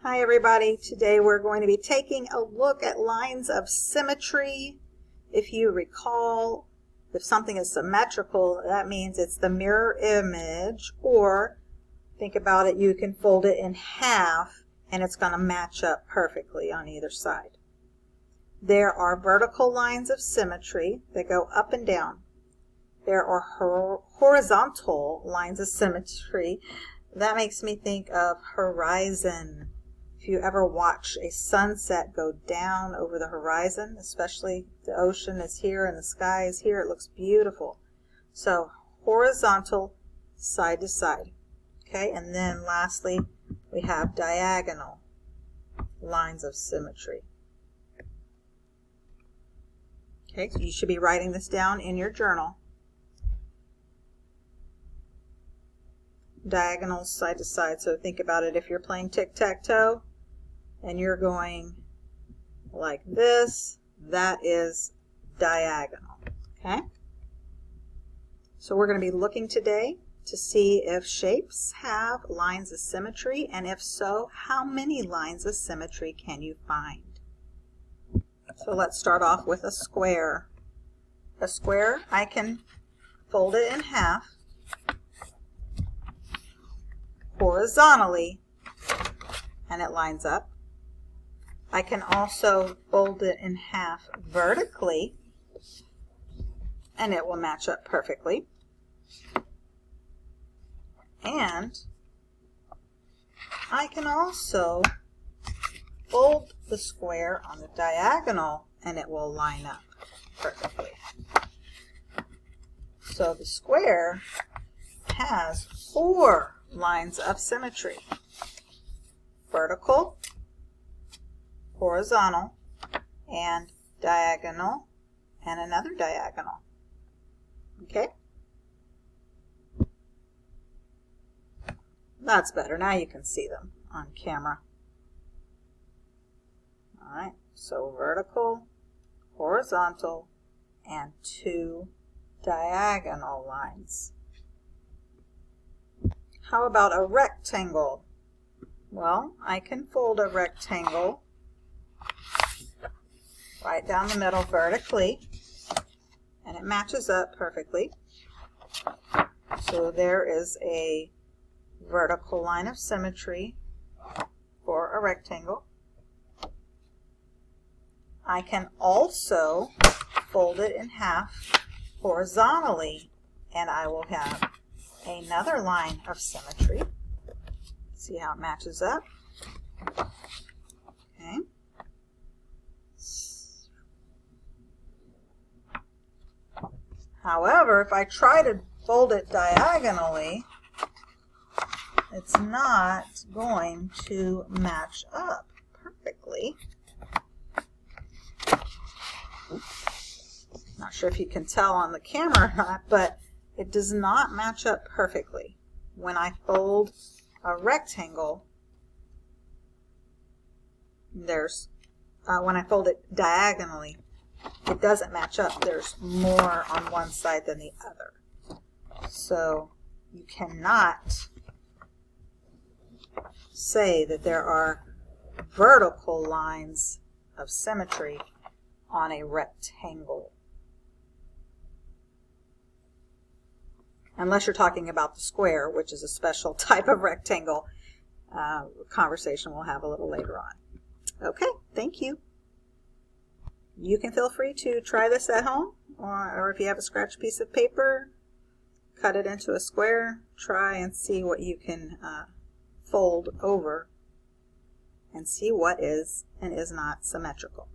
Hi everybody, today we're going to be taking a look at lines of symmetry. If you recall, if something is symmetrical, that means it's the mirror image, or think about it, you can fold it in half and it's going to match up perfectly on either side. There are vertical lines of symmetry that go up and down. There are horizontal lines of symmetry. That makes me think of horizon. If you ever watch a sunset go down over the horizon, especially the ocean is here and the sky is here, it looks beautiful. So horizontal, side to side. Okay, and then lastly, we have diagonal lines of symmetry. Okay, so you should be writing this down in your journal. Diagonals side to side. So think about it, if you're playing tic-tac-toe and you're going like this, that is diagonal. Okay? So we're going to be looking today to see if shapes have lines of symmetry, and if so, how many lines of symmetry can you find? So let's start off with a square. A square, I can fold it in half horizontally and it lines up. I can also fold it in half vertically and it will match up perfectly. And I can also fold the square on the diagonal and it will line up perfectly. So the square has 4 lines of symmetry: vertical, horizontal, and diagonal, and another diagonal. Okay? That's better. Now you can see them on camera. Alright, so vertical, horizontal, and 2 diagonal lines. How about a rectangle? Well, I can fold a rectangle right down the middle vertically, and it matches up perfectly. So there is a vertical line of symmetry for a rectangle. I can also fold it in half horizontally, and I will have another line of symmetry. See how it matches up? Okay. However, if I try to fold it diagonally, it's not going to match up perfectly. Not sure if you can tell on the camera or not, but it does not match up perfectly. When I fold a rectangle, when I fold it diagonally, it doesn't match up. There's more on one side than the other. So you cannot say that there are vertical lines of symmetry on a rectangle, unless you're talking about the square, which is a special type of rectangle. Conversation we'll have a little later on. Okay, thank you. You can feel free to try this at home, or if you have a scratch piece of paper, cut it into a square, try and see what you can fold over and see what is and is not symmetrical.